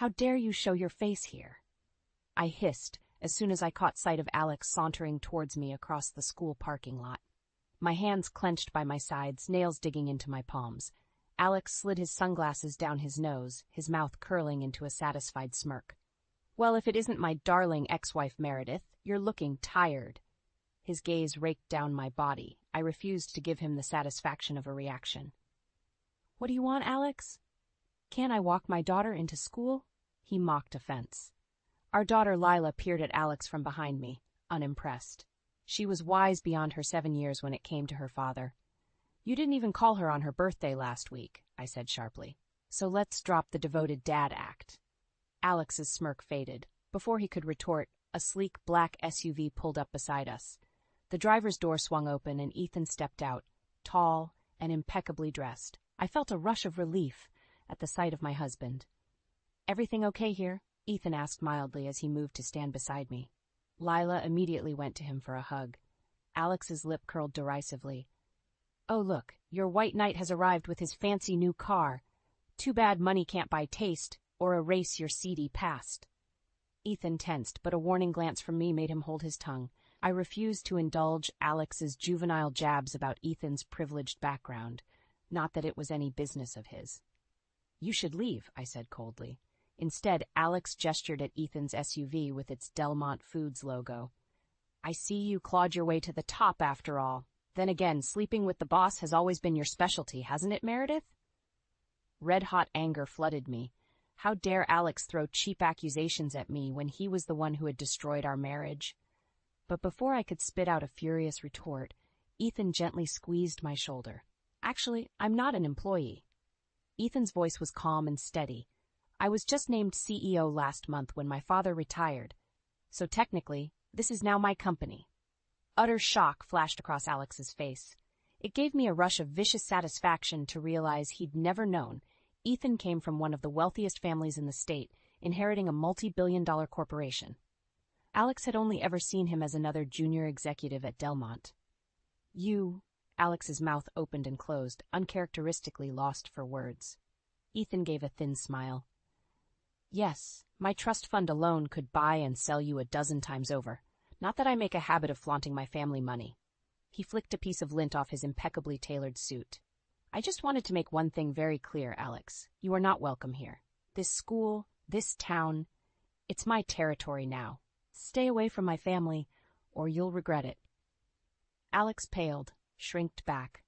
How dare you show your face here? I hissed as soon as I caught sight of Alex sauntering towards me across the school parking lot. My hands clenched by my sides, nails digging into my palms. Alex slid his sunglasses down his nose, his mouth curling into a satisfied smirk. Well, if it isn't my darling ex-wife Meredith, you're looking tired. His gaze raked down my body. I refused to give him the satisfaction of a reaction. What do you want, Alex? Can't I walk my daughter into school? He mocked offense. Our daughter Lila peered at Alex from behind me, unimpressed. She was wise beyond her 7 years when it came to her father. You didn't even call her on her birthday last week, I said sharply. So let's drop the devoted dad act. Alex's smirk faded. Before he could retort, a sleek black SUV pulled up beside us. The driver's door swung open and Ethan stepped out, tall and impeccably dressed. I felt a rush of relief at the sight of my husband. Everything okay here? Ethan asked mildly as he moved to stand beside me. Lila immediately went to him for a hug. Alex's lip curled derisively. Oh, look, your white knight has arrived with his fancy new car. Too bad money can't buy taste or erase your seedy past. Ethan tensed, but a warning glance from me made him hold his tongue. I refused to indulge Alex's juvenile jabs about Ethan's privileged background, not that it was any business of his. You should leave, I said coldly. Instead, Alex gestured at Ethan's SUV with its Delmont Foods logo. I see you clawed your way to the top after all. Then again, sleeping with the boss has always been your specialty, hasn't it, Meredith? Red-hot anger flooded me. How dare Alex throw cheap accusations at me when he was the one who had destroyed our marriage? But before I could spit out a furious retort, Ethan gently squeezed my shoulder. Actually, I'm not an employee. Ethan's voice was calm and steady. I was just named CEO last month when my father retired, so technically, this is now my company. Utter shock flashed across Alex's face. It gave me a rush of vicious satisfaction to realize he'd never known. Ethan came from one of the wealthiest families in the state, inheriting a multi-billion-dollar corporation. Alex had only ever seen him as another junior executive at Delmont. Alex's mouth opened and closed, uncharacteristically lost for words. Ethan gave a thin smile. Yes, my trust fund alone could buy and sell you a dozen times over. Not that I make a habit of flaunting my family money. He flicked a piece of lint off his impeccably tailored suit. I just wanted to make one thing very clear, Alex. You are not welcome here. This school, this town, it's my territory now. Stay away from my family, or you'll regret it. Alex paled, shrinked back.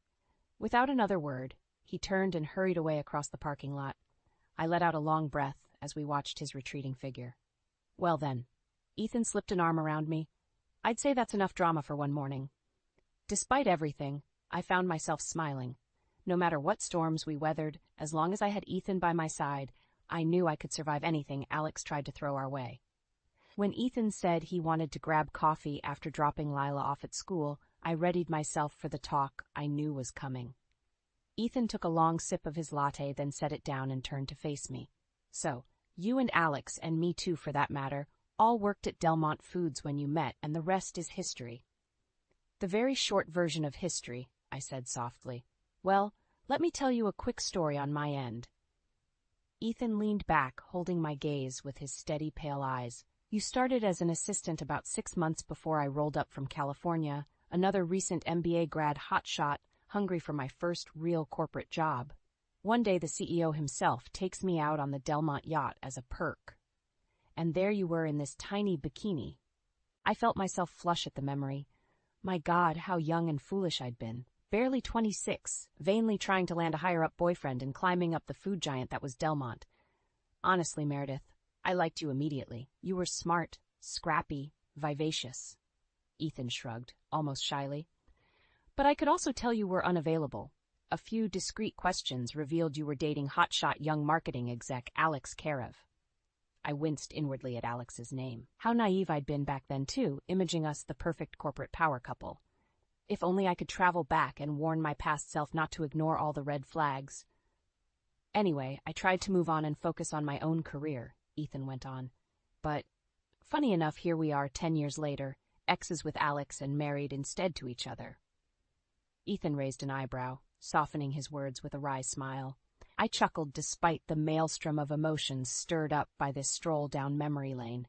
Without another word, he turned and hurried away across the parking lot. I let out a long breath as we watched his retreating figure. Well then, Ethan slipped an arm around me. I'd say that's enough drama for one morning. Despite everything, I found myself smiling. No matter what storms we weathered, as long as I had Ethan by my side, I knew I could survive anything Alex tried to throw our way. When Ethan said he wanted to grab coffee after dropping Lila off at school, I readied myself for the talk I knew was coming. Ethan took a long sip of his latte, then set it down and turned to face me. So, you and Alex, and me too for that matter, all worked at Delmont Foods when you met, and the rest is history. The very short version of history, I said softly. Well, let me tell you a quick story on my end. Ethan leaned back, holding my gaze with his steady, pale eyes. You started as an assistant about 6 months before I rolled up from California, another recent MBA grad hotshot, hungry for my first real corporate job. One day the CEO himself takes me out on the Delmont yacht as a perk. And there you were in this tiny bikini. I felt myself flush at the memory. My God, how young and foolish I'd been. Barely 26, vainly trying to land a higher-up boyfriend and climbing up the food giant that was Delmont. Honestly, Meredith, I liked you immediately. You were smart, scrappy, vivacious. Ethan shrugged, almost shyly. But I could also tell you were unavailable. A few discreet questions revealed you were dating hotshot young marketing exec Alex Karev. I winced inwardly at Alex's name. How naive I'd been back then, too, imaging us the perfect corporate power couple. If only I could travel back and warn my past self not to ignore all the red flags. Anyway, I tried to move on and focus on my own career, Ethan went on. But, funny enough, here we are 10 years later, exes with Alex and married instead to each other. Ethan raised an eyebrow, softening his words with a wry smile. I chuckled despite the maelstrom of emotions stirred up by this stroll down memory lane.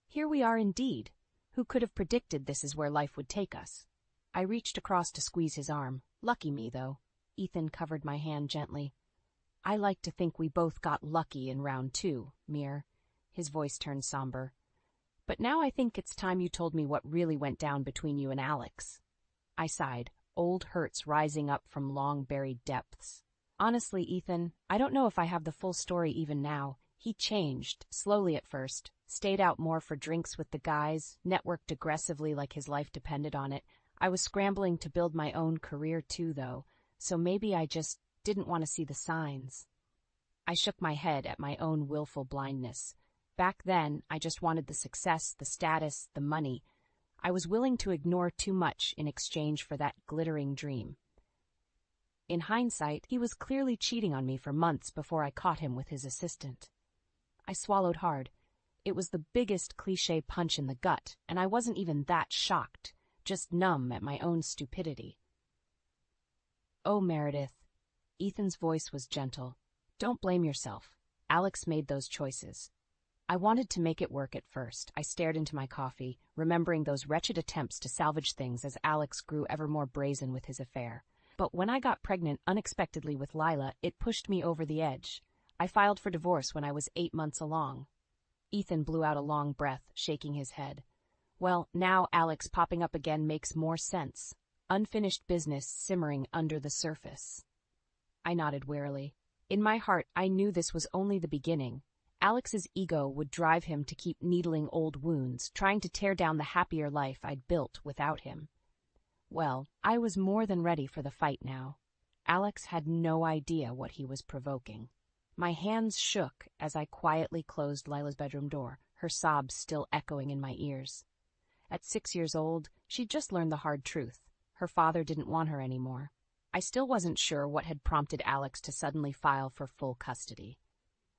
Here we are indeed. Who could have predicted this is where life would take us? I reached across to squeeze his arm. Lucky me, though. Ethan covered my hand gently. I like to think we both got lucky in round 2, Mir. His voice turned somber. But now I think it's time you told me what really went down between you and Alex. I sighed, old hurts rising up from long-buried depths. Honestly, Ethan, I don't know if I have the full story even now. He changed, slowly at first, stayed out more for drinks with the guys, networked aggressively like his life depended on it. I was scrambling to build my own career too, though, so maybe I just didn't want to see the signs. I shook my head at my own willful blindness. Back then, I just wanted the success, the status, the money. I was willing to ignore too much in exchange for that glittering dream. In hindsight, he was clearly cheating on me for months before I caught him with his assistant. I swallowed hard. It was the biggest cliché punch in the gut, and I wasn't even that shocked, just numb at my own stupidity. Oh, Meredith. Ethan's voice was gentle. Don't blame yourself. Alex made those choices. I wanted to make it work at first. I stared into my coffee, remembering those wretched attempts to salvage things as Alex grew ever more brazen with his affair. But when I got pregnant unexpectedly with Lila, it pushed me over the edge. I filed for divorce when I was 8 months along. Ethan blew out a long breath, shaking his head. Well, now Alex popping up again makes more sense. Unfinished business simmering under the surface. I nodded wearily. In my heart, I knew this was only the beginning. Alex's ego would drive him to keep needling old wounds, trying to tear down the happier life I'd built without him. Well, I was more than ready for the fight now. Alex had no idea what he was provoking. My hands shook as I quietly closed Lila's bedroom door, her sobs still echoing in my ears. At 6 years old, she'd just learned the hard truth. Her father didn't want her anymore. I still wasn't sure what had prompted Alex to suddenly file for full custody.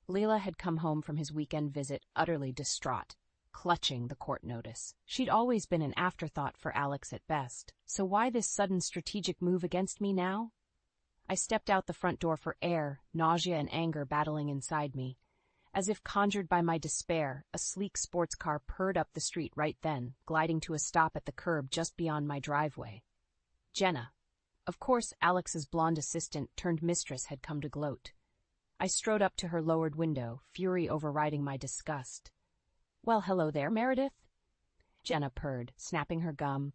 Leela had come home from his weekend visit utterly distraught, clutching the court notice. She'd always been an afterthought for Alex at best, so why this sudden strategic move against me now? I stepped out the front door for air, nausea and anger battling inside me. As if conjured by my despair, a sleek sports car purred up the street right then, gliding to a stop at the curb just beyond my driveway. Jenna. Of course, Alex's blonde assistant turned mistress had come to gloat. I strode up to her lowered window, fury overriding my disgust. Well, hello there, Meredith. Jenna purred, snapping her gum.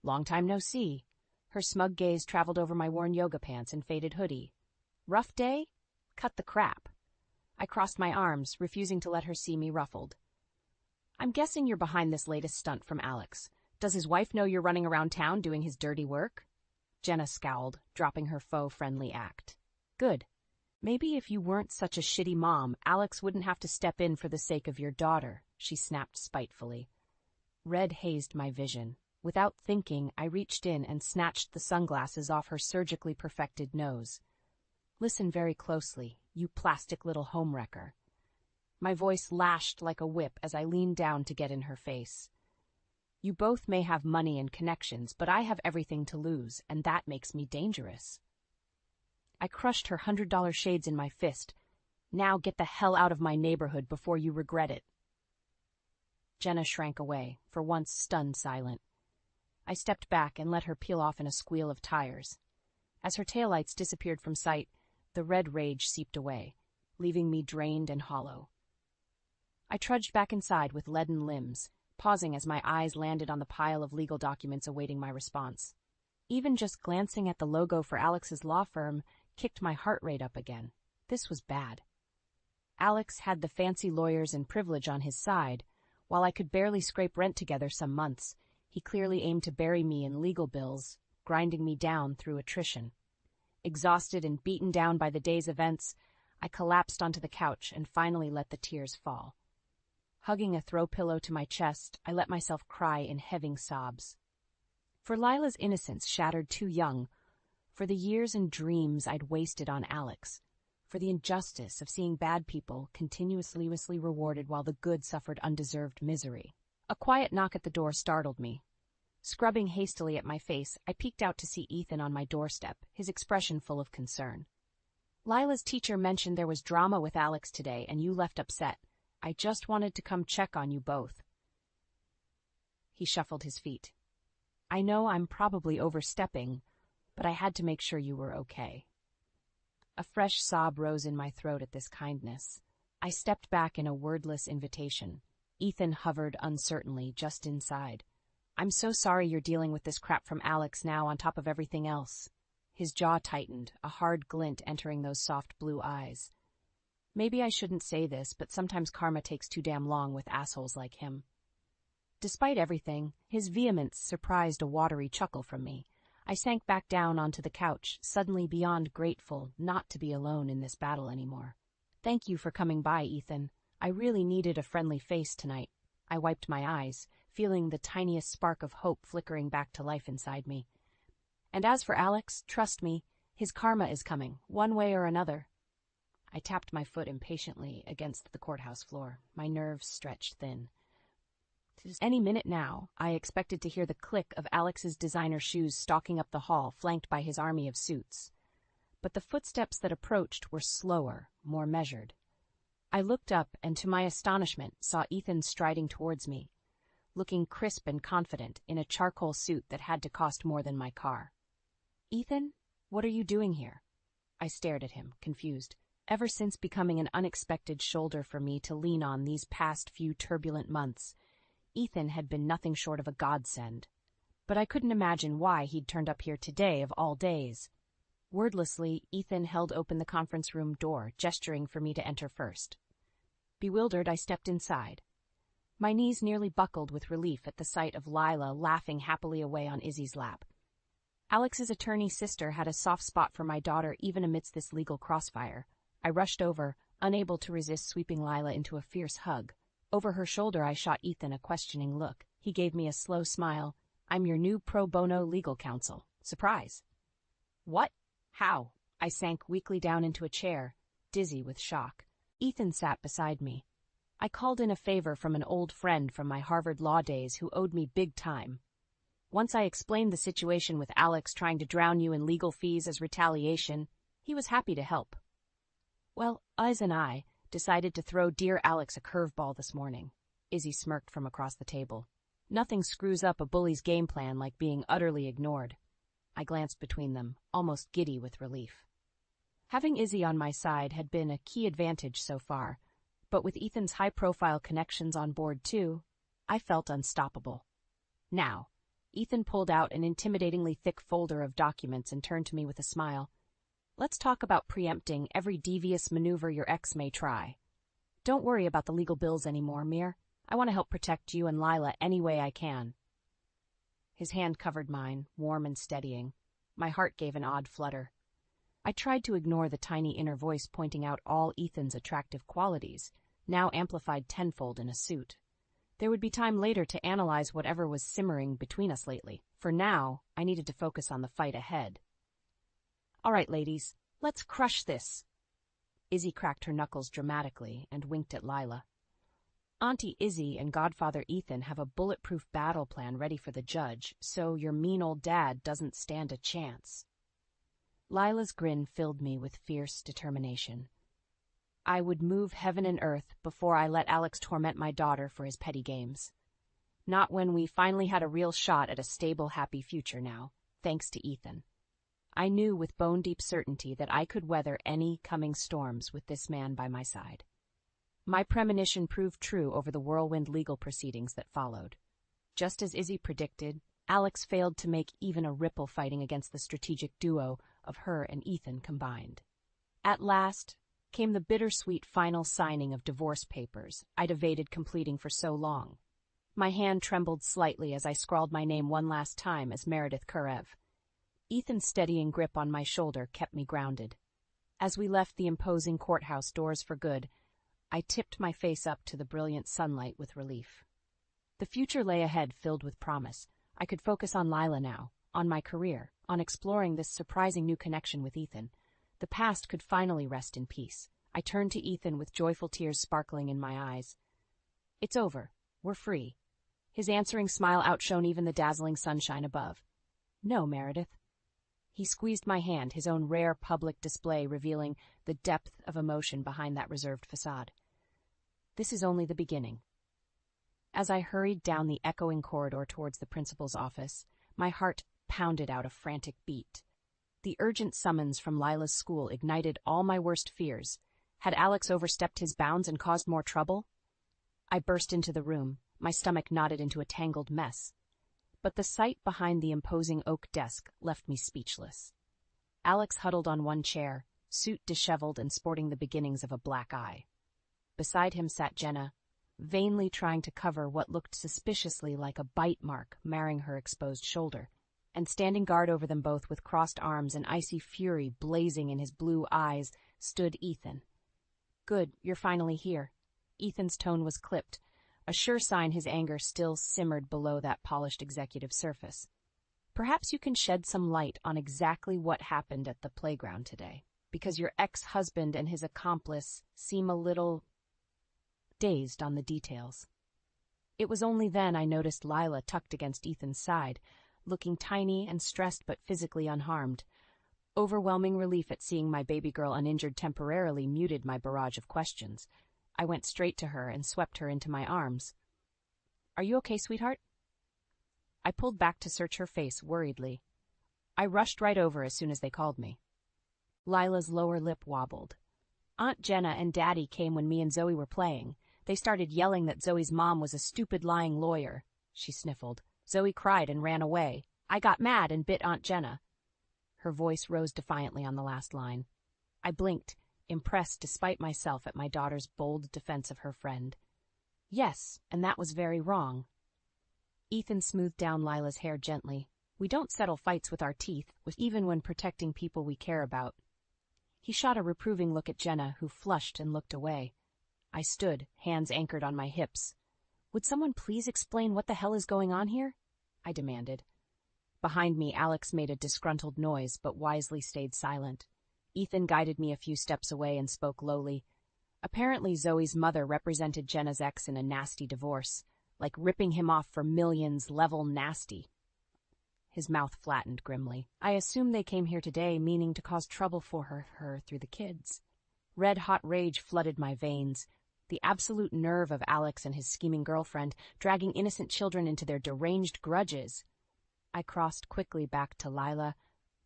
Long time no see. Her smug gaze traveled over my worn yoga pants and faded hoodie. Rough day? Cut the crap. I crossed my arms, refusing to let her see me ruffled. I'm guessing you're behind this latest stunt from Alex. Does his wife know you're running around town doing his dirty work? Jenna scowled, dropping her faux friendly act. Good. Maybe if you weren't such a shitty mom, Alex wouldn't have to step in for the sake of your daughter, she snapped spitefully. Red hazed my vision. Without thinking, I reached in and snatched the sunglasses off her surgically perfected nose. Listen very closely, you plastic little homewrecker. My voice lashed like a whip as I leaned down to get in her face. You both may have money and connections, but I have everything to lose, and that makes me dangerous. I crushed her $100 shades in my fist. Now get the hell out of my neighborhood before you regret it. Jenna shrank away, for once stunned silent. I stepped back and let her peel off in a squeal of tires. As her taillights disappeared from sight, the red rage seeped away, leaving me drained and hollow. I trudged back inside with leaden limbs, pausing as my eyes landed on the pile of legal documents awaiting my response. Even just glancing at the logo for Alex's law firm kicked my heart rate up again. This was bad. Alex had the fancy lawyers and privilege on his side. While I could barely scrape rent together some months, he clearly aimed to bury me in legal bills, grinding me down through attrition. Exhausted and beaten down by the day's events, I collapsed onto the couch and finally let the tears fall. Hugging a throw pillow to my chest, I let myself cry in heaving sobs. For Lila's innocence shattered too young, for the years and dreams I'd wasted on Alex, for the injustice of seeing bad people continuously rewarded while the good suffered undeserved misery. A quiet knock at the door startled me. Scrubbing hastily at my face, I peeked out to see Ethan on my doorstep, his expression full of concern. Lila's teacher mentioned there was drama with Alex today and you left upset. I just wanted to come check on you both. He shuffled his feet. I know I'm probably overstepping, but I had to make sure you were okay. A fresh sob rose in my throat at this kindness. I stepped back in a wordless invitation. Ethan hovered uncertainly just inside. I'm so sorry you're dealing with this crap from Alex now on top of everything else. His jaw tightened, a hard glint entering those soft blue eyes. Maybe I shouldn't say this, but sometimes karma takes too damn long with assholes like him. Despite everything, his vehemence surprised a watery chuckle from me. I sank back down onto the couch, suddenly beyond grateful not to be alone in this battle anymore. Thank you for coming by, Ethan. I really needed a friendly face tonight. I wiped my eyes, feeling the tiniest spark of hope flickering back to life inside me. And as for Alex, trust me, his karma is coming, one way or another. I tapped my foot impatiently against the courthouse floor, my nerves stretched thin. Any minute now, I expected to hear the click of Alex's designer shoes stalking up the hall, flanked by his army of suits. But the footsteps that approached were slower, more measured. I looked up and, to my astonishment, saw Ethan striding towards me, looking crisp and confident in a charcoal suit that had to cost more than my car. Ethan, what are you doing here? I stared at him, confused. Ever since becoming an unexpected shoulder for me to lean on these past few turbulent months, Ethan had been nothing short of a godsend. But I couldn't imagine why he'd turned up here today of all days. Wordlessly, Ethan held open the conference room door, gesturing for me to enter first. Bewildered, I stepped inside. My knees nearly buckled with relief at the sight of Lila laughing happily away on Izzy's lap. Alex's attorney sister had a soft spot for my daughter even amidst this legal crossfire. I rushed over, unable to resist sweeping Lila into a fierce hug. Over her shoulder, I shot Ethan a questioning look. He gave me a slow smile. I'm your new pro bono legal counsel. Surprise. What? How? I sank weakly down into a chair, dizzy with shock. Ethan sat beside me. I called in a favor from an old friend from my Harvard law days who owed me big time. Once I explained the situation with Alex trying to drown you in legal fees as retaliation, he was happy to help. Well, Iz and I decided to throw dear Alex a curveball this morning. Izzy smirked from across the table. Nothing screws up a bully's game plan like being utterly ignored. I glanced between them, almost giddy with relief. Having Izzy on my side had been a key advantage so far, but with Ethan's high-profile connections on board too, I felt unstoppable. Now, Ethan pulled out an intimidatingly thick folder of documents and turned to me with a smile. Let's talk about preempting every devious maneuver your ex may try. Don't worry about the legal bills anymore, Mir. I want to help protect you and Lila any way I can. His hand covered mine, warm and steadying. My heart gave an odd flutter. I tried to ignore the tiny inner voice pointing out all Ethan's attractive qualities, now amplified tenfold in a suit. There would be time later to analyze whatever was simmering between us lately. For now, I needed to focus on the fight ahead. All right, ladies, let's crush this. Izzy cracked her knuckles dramatically and winked at Lila. Auntie Izzy and Godfather Ethan have a bulletproof battle plan ready for the judge, so your mean old dad doesn't stand a chance. Lila's grin filled me with fierce determination. I would move heaven and earth before I let Alex torment my daughter for his petty games. Not when we finally had a real shot at a stable, happy future now, thanks to Ethan. I knew with bone-deep certainty that I could weather any coming storms with this man by my side. My premonition proved true over the whirlwind legal proceedings that followed. Just as Izzy predicted, Alex failed to make even a ripple fighting against the strategic duo of her and Ethan combined. At last came the bittersweet final signing of divorce papers I'd evaded completing for so long. My hand trembled slightly as I scrawled my name one last time as Meredith Kurev. Ethan's steadying grip on my shoulder kept me grounded. As we left the imposing courthouse doors for good, I tipped my face up to the brilliant sunlight with relief. The future lay ahead filled with promise. I could focus on Lila now, on my career, on exploring this surprising new connection with Ethan. The past could finally rest in peace. I turned to Ethan with joyful tears sparkling in my eyes. It's over. We're free. His answering smile outshone even the dazzling sunshine above. No, Meredith. He squeezed my hand, his own rare public display revealing the depth of emotion behind that reserved facade. This is only the beginning. As I hurried down the echoing corridor towards the principal's office, my heart pounded out a frantic beat. The urgent summons from Lila's school ignited all my worst fears. Had Alex overstepped his bounds and caused more trouble? I burst into the room, my stomach knotted into a tangled mess. But the sight behind the imposing oak desk left me speechless. Alex huddled on one chair, suit disheveled and sporting the beginnings of a black eye. Beside him sat Jenna, vainly trying to cover what looked suspiciously like a bite mark marring her exposed shoulder, and standing guard over them both with crossed arms and icy fury blazing in his blue eyes stood Ethan. "Good, you're finally here." Ethan's tone was clipped, a sure sign his anger still simmered below that polished executive surface. "Perhaps you can shed some light on exactly what happened at the playground today, because your ex-husband and his accomplice seem a little dazed on the details." It was only then I noticed Lila tucked against Ethan's side, looking tiny and stressed but physically unharmed. Overwhelming relief at seeing my baby girl uninjured temporarily muted my barrage of questions. I went straight to her and swept her into my arms. "Are you okay, sweetheart?" I pulled back to search her face worriedly. I rushed right over as soon as they called me. Lila's lower lip wobbled. "Aunt Jenna and Daddy came when me and Zoe were playing. They started yelling that Zoe's mom was a stupid lying lawyer," she sniffled. "Zoe cried and ran away. I got mad and bit Aunt Jenna." Her voice rose defiantly on the last line. I blinked, impressed despite myself at my daughter's bold defense of her friend. "Yes, and that was very wrong." Ethan smoothed down Lila's hair gently. "We don't settle fights with our teeth, even when protecting people we care about." He shot a reproving look at Jenna, who flushed and looked away. I stood, hands anchored on my hips. "Would someone please explain what the hell is going on here?" I demanded. Behind me, Alex made a disgruntled noise, but wisely stayed silent. Ethan guided me a few steps away and spoke lowly. Apparently Zoe's mother represented Jenna's ex in a nasty divorce, like ripping him off for millions level nasty. His mouth flattened grimly. "I assume they came here today meaning to cause trouble for her through the kids." Red-hot rage flooded my veins. The absolute nerve of Alex and his scheming girlfriend, dragging innocent children into their deranged grudges. I crossed quickly back to Lila,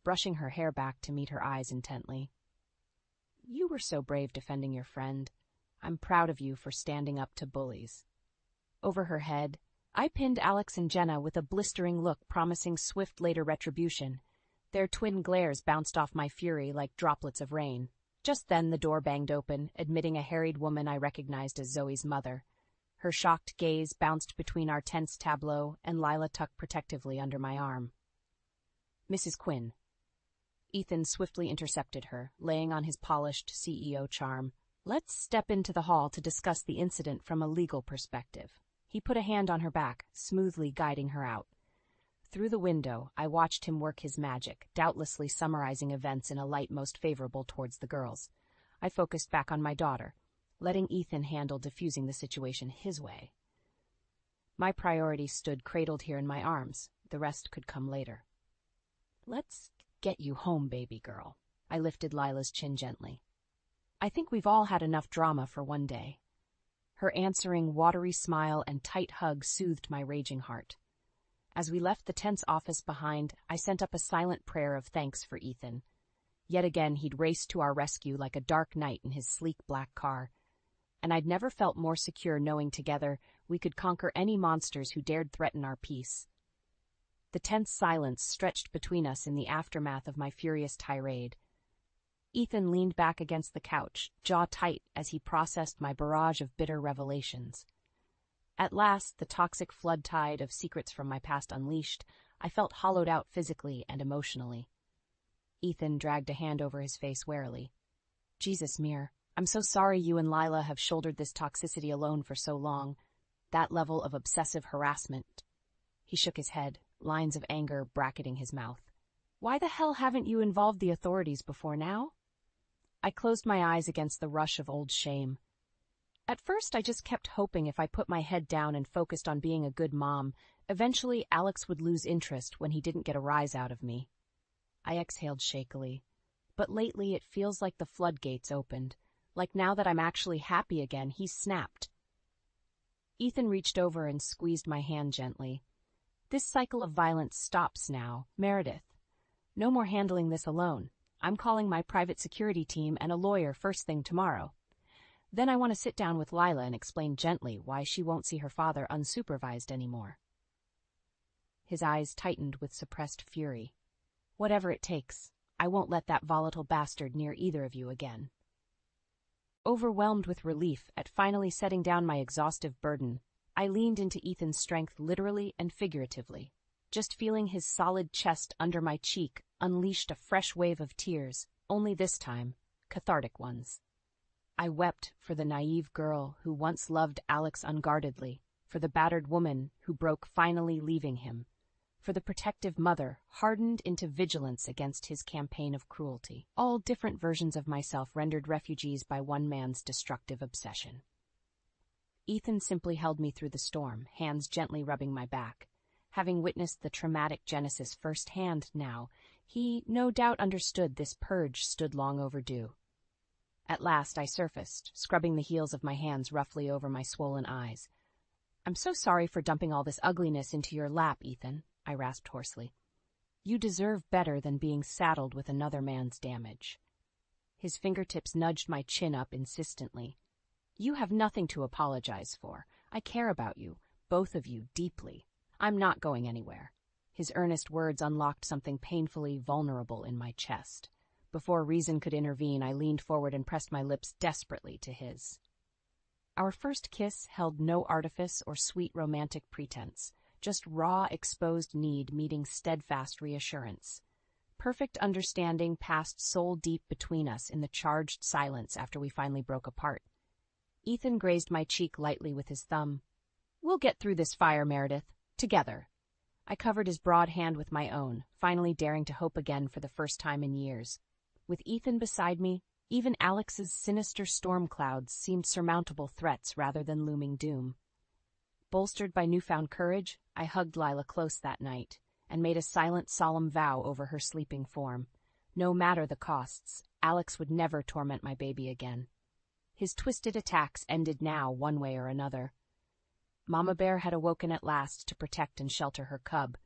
brushing her hair back to meet her eyes intently. "You were so brave defending your friend. I'm proud of you for standing up to bullies." Over her head, I pinned Alex and Jenna with a blistering look promising swift later retribution. Their twin glares bounced off my fury like droplets of rain. Just then the door banged open, admitting a harried woman I recognized as Zoe's mother. Her shocked gaze bounced between our tense tableau and Lila tucked protectively under my arm. "Mrs. Quinn." Ethan swiftly intercepted her, laying on his polished CEO charm. "Let's step into the hall to discuss the incident from a legal perspective." He put a hand on her back, smoothly guiding her out. Through the window, I watched him work his magic, doubtlessly summarizing events in a light most favorable towards the girls. I focused back on my daughter, letting Ethan handle diffusing the situation his way. My priority stood cradled here in my arms. The rest could come later. "Let's get you home, baby girl." I lifted Lila's chin gently. "I think we've all had enough drama for one day." Her answering watery smile and tight hug soothed my raging heart. As we left the tense office behind, I sent up a silent prayer of thanks for Ethan. Yet again he'd raced to our rescue like a dark knight in his sleek black car. And I'd never felt more secure knowing together we could conquer any monsters who dared threaten our peace. The tense silence stretched between us in the aftermath of my furious tirade. Ethan leaned back against the couch, jaw tight as he processed my barrage of bitter revelations. At last, the toxic flood tide of secrets from my past unleashed, I felt hollowed out physically and emotionally. Ethan dragged a hand over his face warily. "Jesus, Mir, I'm so sorry you and Lila have shouldered this toxicity alone for so long. That level of obsessive harassment." He shook his head, lines of anger bracketing his mouth. "Why the hell haven't you involved the authorities before now?" I closed my eyes against the rush of old shame. At first, I just kept hoping if I put my head down and focused on being a good mom, eventually Alex would lose interest when he didn't get a rise out of me. I exhaled shakily. But lately it feels like the floodgates opened. Like now that I'm actually happy again, he's snapped. Ethan reached over and squeezed my hand gently. This cycle of violence stops now, Meredith. No more handling this alone. I'm calling my private security team and a lawyer first thing tomorrow. Then I want to sit down with Lila and explain gently why she won't see her father unsupervised anymore. His eyes tightened with suppressed fury. Whatever it takes, I won't let that volatile bastard near either of you again. Overwhelmed with relief at finally setting down my exhaustive burden, I leaned into Ethan's strength literally and figuratively. Just feeling his solid chest under my cheek unleashed a fresh wave of tears, only this time, cathartic ones. I wept for the naive girl who once loved Alex unguardedly, for the battered woman who broke finally leaving him, for the protective mother hardened into vigilance against his campaign of cruelty. All different versions of myself rendered refugees by one man's destructive obsession. Ethan simply held me through the storm, hands gently rubbing my back. Having witnessed the traumatic genesis firsthand now, he no doubt understood this purge stood long overdue. At last I surfaced, scrubbing the heels of my hands roughly over my swollen eyes. "I'm so sorry for dumping all this ugliness into your lap, Ethan," I rasped hoarsely. "You deserve better than being saddled with another man's damage." His fingertips nudged my chin up insistently. "You have nothing to apologize for. I care about you, both of you, deeply. I'm not going anywhere." His earnest words unlocked something painfully vulnerable in my chest. Before reason could intervene, I leaned forward and pressed my lips desperately to his. Our first kiss held no artifice or sweet romantic pretense, just raw, exposed need meeting steadfast reassurance. Perfect understanding passed soul-deep between us in the charged silence after we finally broke apart. Ethan grazed my cheek lightly with his thumb. "We'll get through this fire, Meredith. Together." I covered his broad hand with my own, finally daring to hope again for the first time in years. With Ethan beside me, even Alex's sinister storm clouds seemed surmountable threats rather than looming doom. Bolstered by newfound courage, I hugged Lila close that night and made a silent, solemn vow over her sleeping form. No matter the costs, Alex would never torment my baby again. His twisted attacks ended now, one way or another. Mama Bear had awoken at last to protect and shelter her cub,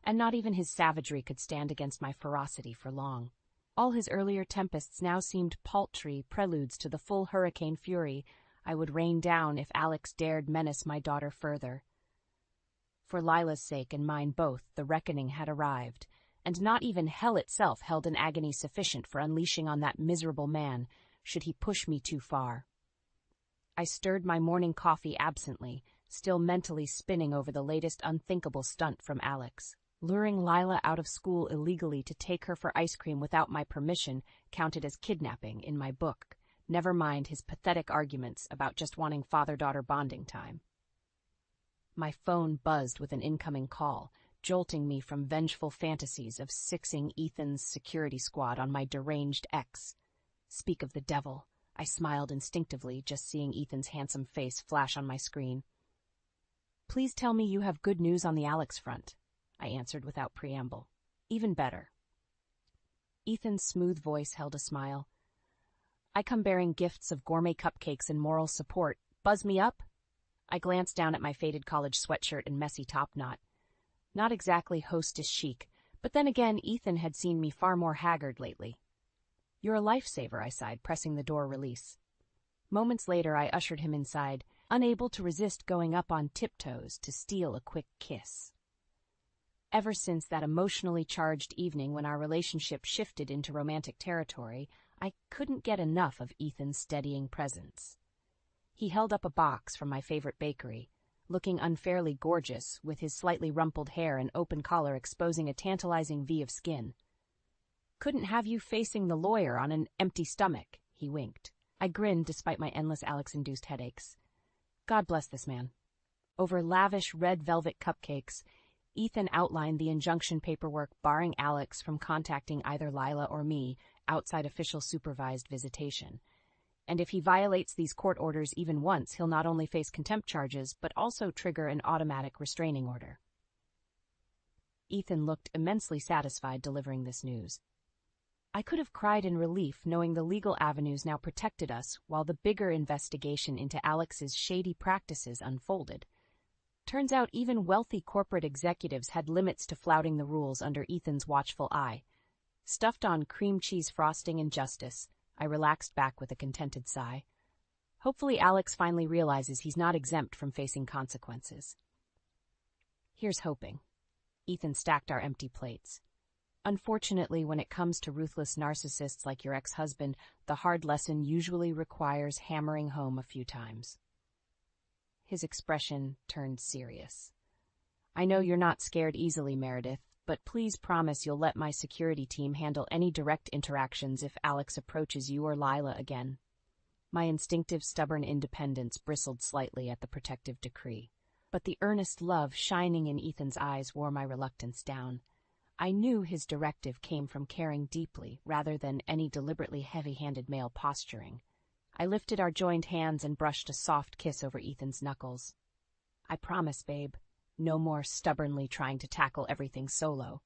and not even his savagery could stand against my ferocity for long. All his earlier tempests now seemed paltry preludes to the full hurricane fury I would rain down if Alex dared menace my daughter further. For Lila's sake and mine both, the reckoning had arrived, and not even hell itself held an agony sufficient for unleashing on that miserable man, should he push me too far. I stirred my morning coffee absently, still mentally spinning over the latest unthinkable stunt from Alex. Luring Lila out of school illegally to take her for ice cream without my permission counted as kidnapping in my book, never mind his pathetic arguments about just wanting father-daughter bonding time. My phone buzzed with an incoming call, jolting me from vengeful fantasies of sixing Ethan's security squad on my deranged ex. Speak of the devil, I smiled instinctively, just seeing Ethan's handsome face flash on my screen. "Please tell me you have good news on the Alex front," I answered without preamble. "Even better." Ethan's smooth voice held a smile. "I come bearing gifts of gourmet cupcakes and moral support. Buzz me up?" I glanced down at my faded college sweatshirt and messy topknot. Not exactly hostess chic, but then again Ethan had seen me far more haggard lately. "You're a lifesaver," I sighed, pressing the door release. Moments later I ushered him inside, unable to resist going up on tiptoes to steal a quick kiss. Ever since that emotionally charged evening when our relationship shifted into romantic territory, I couldn't get enough of Ethan's steadying presence. He held up a box from my favorite bakery, looking unfairly gorgeous, with his slightly rumpled hair and open collar exposing a tantalizing V of skin. "Couldn't have you facing the lawyer on an empty stomach," he winked. I grinned despite my endless Alex-induced headaches. God bless this man. Over lavish red velvet cupcakes, Ethan outlined the injunction paperwork barring Alex from contacting either Lila or me outside official supervised visitation. And if he violates these court orders even once, he'll not only face contempt charges, but also trigger an automatic restraining order. Ethan looked immensely satisfied delivering this news. I could have cried in relief knowing the legal avenues now protected us while the bigger investigation into Alex's shady practices unfolded. Turns out even wealthy corporate executives had limits to flouting the rules under Ethan's watchful eye. Stuffed on cream cheese frosting and justice, I relaxed back with a contented sigh. Hopefully Alex finally realizes he's not exempt from facing consequences. Here's hoping. Ethan stacked our empty plates. Unfortunately, when it comes to ruthless narcissists like your ex-husband, the hard lesson usually requires hammering home a few times. His expression turned serious. I know you're not scared easily, Meredith, but please promise you'll let my security team handle any direct interactions if Alex approaches you or Lila again. My instinctive, stubborn independence bristled slightly at the protective decree, but the earnest love shining in Ethan's eyes wore my reluctance down. I knew his directive came from caring deeply rather than any deliberately heavy-handed male posturing. I lifted our joined hands and brushed a soft kiss over Ethan's knuckles. I promise, babe, no more stubbornly trying to tackle everything solo.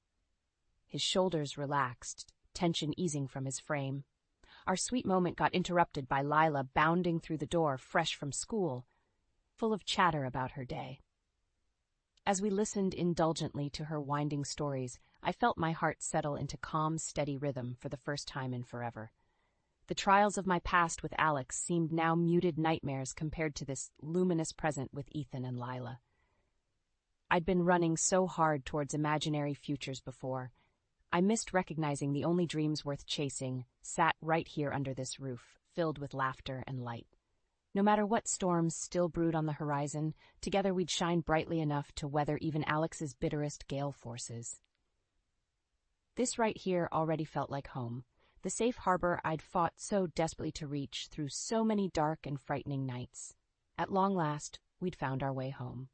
His shoulders relaxed, tension easing from his frame. Our sweet moment got interrupted by Lila bounding through the door fresh from school, full of chatter about her day. As we listened indulgently to her winding stories, I felt my heart settle into calm, steady rhythm for the first time in forever. The trials of my past with Alex seemed now muted nightmares compared to this luminous present with Ethan and Lila. I'd been running so hard towards imaginary futures before. I missed recognizing the only dreams worth chasing sat right here under this roof, filled with laughter and light. No matter what storms still brewed on the horizon, together we'd shine brightly enough to weather even Alex's bitterest gale forces. This right here already felt like home, the safe harbor I'd fought so desperately to reach through so many dark and frightening nights. At long last, we'd found our way home.